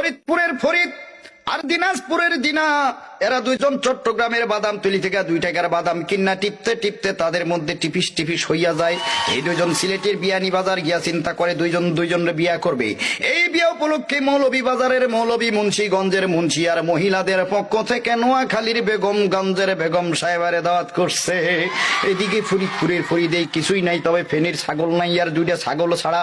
ফরিদপুরের ফরিদ আর দিনাজপুরের দিনা, এরা দুইজন চট্টগ্রামের বাদামতলী থেকে 2 টাকার বাদাম কিন্না টিপতে টিপতে তাদের মধ্যে টিপিস টিপিস হইয়া যায়। এই দুইজন সিলেটের বিয়ানী বাজার গিয়া চিন্তা করে দুইজনের বিয়া করবে। এই বিয়া উপলক্ষে মৌলভীবাজারের মৌলভী, মুন্সিগঞ্জের মুন্সি আর মহিলাদের পক্ষ থেকে নোয়াখালীর বেগমগঞ্জের বেগম সাহেবারে দাওয়াত করছে। এদিকে ফরিদপুরের ফরিদে কিছুই নাই, তবে ফেনীর ছাগল নাই আর 2টা ছাগল ছাড়া।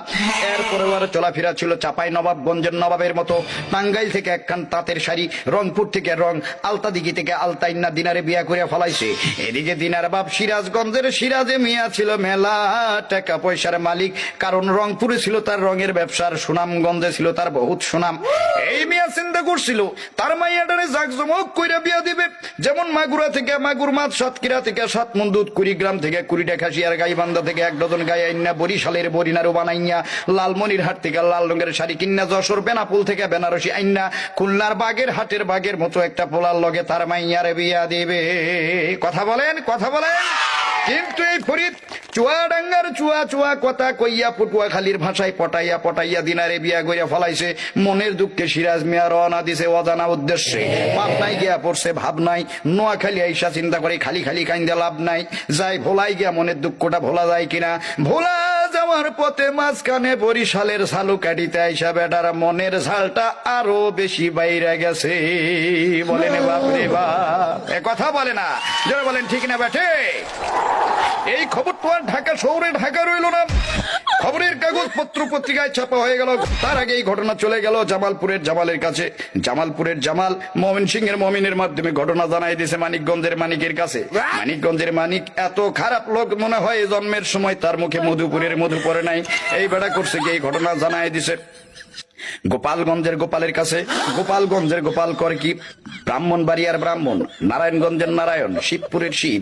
এরপরে আর চলাফেরা ছিল চাপাই নবাবগঞ্জের নবাবের মতো। টাঙ্গাইল থেকে একখান তাঁতের শাড়ি, রংপুর থেকে রং, আলতাদিঘি থেকে আলতাইন্না দিনারে বিয়া করে ফলাইছে। এদিকে দিনার বাপ সিরাজগঞ্জের সিরাজে মিয়া ছিল মেলা টাকা পয়সার মালিক, কারণ রংপুরে ছিল তার রঙের ব্যবসার, সুনামগঞ্জে ছিল তার বহুত সুনাম। এই মিয়া চিন্তা করছিল তার মাইয়াটারে জাকজমক কইরা বিয়া দিবে। যেমন মাগুরা থেকে মাগুর মাছ, সাতক্ষীরা থেকে 7 মণ দুধ, কুড়িগ্রাম থেকে 20টা খাসি আর গাইবান্ধা থেকে 1 ডজন গাই আইনা, বরিশালের বরিনারু বানাইয়া, লালমনিরহাট থেকে লাল রঙের শাড়ি কিন্না, যশোর বেনাপুল থেকে বেনারসি আইনা, খুলনার বাগের হাটের বাগের মতো একটা পোলার লগে তার মাইয়ারে বিয়া দিবে। কথা বলেন, কথা বলেন। কিন্তু এই ফরিদ চুয়াডাঙ্গার চুয়া কথা কইয়া পটুয়াখালীর ভাষায় পটাইয়া পটাইয়া দিনারে বিয়া কইরা ফলাইছে। মনের দুঃখে সিরাজ মিয়া রওনা দিছে অজানা উদ্দেশ্যে। পাবনায় গিয়া পড়ছে ভাব নাই, নোয়াখালী আইসা চিন্তা করে খালি খালি কাইন্দা লাভ নাই, যাই ভোলাই গিয়া মনের দুঃখটা ভোলা যায় কিনা। ভোলা যাওয়ার পথে মাঝখানে বরিশালের ঝালু কাটিতে আইসা বেটার মনের ঝালটা আরো বেশি বাইরে গেছে। বলেন বাপরে বাপ, এ কথা বলে না, যারা বলেন ঠিক না বেঠে। এই খবর তো আর ঢাকা শহরে ঢাকা রইল না, খবরের কাগজ পত্র পত্রিকায় ছাপা হয়ে গেল। তার আগে এই ঘটনা চলে গেল জামালপুরের জামালের কাছে। জামালপুরের জামাল ময়মনসিংহের মমিনের মাধ্যমে ঘটনা জানাই দিয়েছে মানিকগঞ্জের মানিকের কাছে। মানিকগঞ্জের মানিক এত খারাপ লোক, মনে হয় জন্মের সময় তার মুখে মধুপুরের মধু পড়ে নাই। এই বেড়া করছে কি, এই ঘটনা জানাই দিছে গোপালগঞ্জের গোপালের কাছে। গোপালগঞ্জের গোপাল করে কি, ব্রাহ্মণবাড়িয়ার ব্রাহ্মণ, নারায়ণগঞ্জের নারায়ণ, শিবপুরের শিব,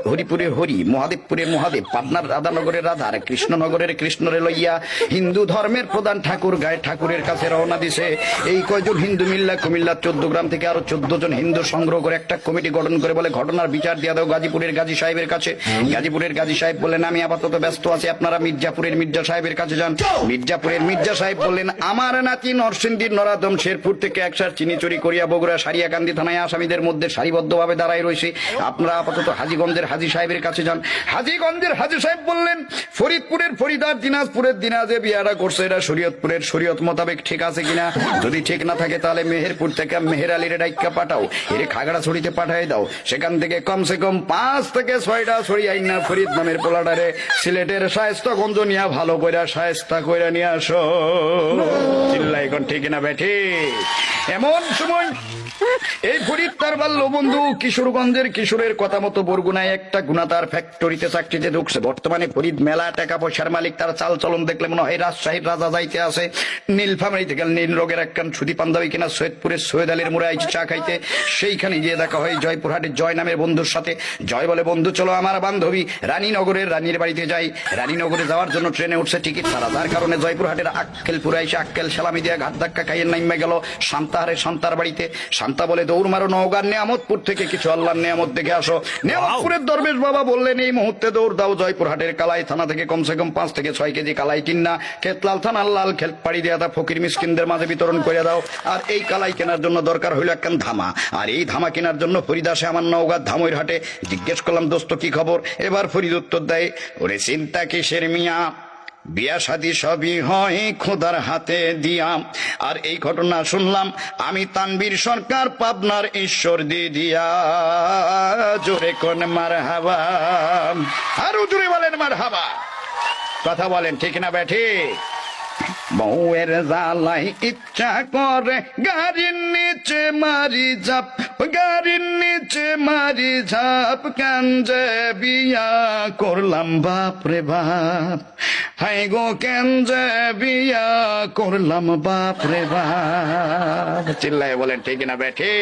হরিপুরের হরি, মহাদেবপুরের মহাদেব, পাটনার রাধানগরের রাধার, কৃষ্ণনগরের কৃষ্ণরে লইয়া হিন্দু ধর্মের প্রধান ঠাকুর গায়ে ঠাকুরের কাছে রওনা দিছে। এই কয়জন হিন্দু মিল্লা কুমিল্লা 14 গ্রাম থেকে আরো 14 জন হিন্দু সংগ্রহ করে একটা কমিটি গঠন করে বলে ঘটনার বিচার দিয়া দাও গাজীপুরের গাজী সাহেবের কাছে। গাজীপুরের গাজী সাহেব বললেন আমি আপাতত ব্যস্ত আছি, আপনারা মির্জাপুরের মির্জা সাহেবের কাছে যান। মির্জাপুরের মির্জা সাহেব বললেন আমার নাতি নরসিংদীর নরাদম শেরপুর থেকে 1 সার চিনি চুরি করিয়া বগুড়া সারিয়াকান্দি থানায় আসামিদের মধ্যে সারিবদ্ধভাবে দাঁড়ায় রয়েছে, আপনারা আপাতত হাজীগঞ্জের হাজী সাহেবের কাছে যান। হাজীগঞ্জের হাজী সাহেব বললেন ফরিদপুরের ফরিদার দিনাজপুরের দিনাজে বিয়াটা করছে, এটা শরীয়তপুরের শরীয়ত মোতাবেক ঠিক আছে কিনা। যদি ঠিক না থাকে তাহলে মেহেরপুর থেকে মেহের আলীর ডাইক্কা পাঠাও, এর খাগড়াছড়িতে পাঠাই দাও। সেখান থেকে কমসে কম 5 থেকে 6টা ছড়ি আইনা ফরিদ নামের পোলাটারে সিলেটের শায়েস্তাগঞ্জ নিয়ে ভালো কইরা শায়েস্তা কইরা নিয়ে আসো। চিল্লাই কোন ঠিক না বেঠি। এমন সময় এই ফরিদ তার বাল্য বন্ধু কিশোরগঞ্জের কিশোরের কথা মতো বরগুনায় একটা গুণাতার ফ্যাক্টরিতে চাকরিতে ঢুকছে। বর্তমানে ফরিদ মেলা টাকা পয়সার মালিক, তার চাল চলন দেখলে মনে হয় রাজশাহীর রাজা যাইতে আছে। নীলফামারী থেকে নীল রোগের একখান ছুটি পাঞ্জাবি কিনা সৈয়দপুরের সৈয়দ আলীর মোড়ে আইছে চা খাইতে। সেইখানে গিয়ে দেখা হয় জয়পুরহাটের জয় নামের বন্ধুর সাথে। জয় বলে বন্ধু চলো আমার বান্ধবী রানীনগরের রানীর বাড়িতে যাই। রানীনগরে যাওয়ার জন্য ট্রেনে উঠছে টিকিট ছাড়া, যার কারণে জয়পুরহাটের আক্কেলপুরে এসে আক্কেল সালামি দিয়ে ঘাট ধাক্কা খাইয়ে নাইমে গেল শান্তাহারের শান্তার বাড়িতে। শান্তা বলে দৌড় মারো নওগাঁর নেয়ামতপুর থেকে কিছু আল্লাহর নেয়ামত দেখে আসো। নেয়ামতপুরের দরবেশ বাবা বললেন এই মুহূর্তে দৌড় দাও জয়পুরহাটের কালাই থানা থেকে কমসে কম 5 থেকে 6 কেজি কালাই কিনা খেতলাল থানার লাল খেত পাড়ি দেয়া তা ফকির মিসকিনদের মাঝে বিতরণ করে দাও। আর এই কালাই কেনার জন্য দরকার হইল একখান ধামা, আর এই ধামা কেনার জন্য ফরিদ আসে আমার নওগাঁ ধামইর হাটে। জিজ্ঞেস করলাম দোস্ত কি খবর। এবার ফরিদ উত্তর দেয় ওরে চিন্তা কিসের মিয়া, বিয়া শাদী সবই হয় খোদার হাতে দিয়া। আর এই ঘটনা শুনলাম আমি তানবীর সরকার পাবনার ঈশ্বর দিয়া। জোরে কোন মারহাবা, আরো জোরে বলেন মারহাবা। কথা বলেন ঠিক না বেঠি। বউয়ের জ্বালাই ইচ্ছা করে গাড়ির নিচে মারি ঝাপ, গাড়ির নিচে মারি ঝাপ, কেন যে বিয়া করলাম বাপ রে বাপ, হাই গো কেন যে বিয়া করলাম বাপ রে বাপ। চিল্লায় বলেন ঠিক না বেঠি।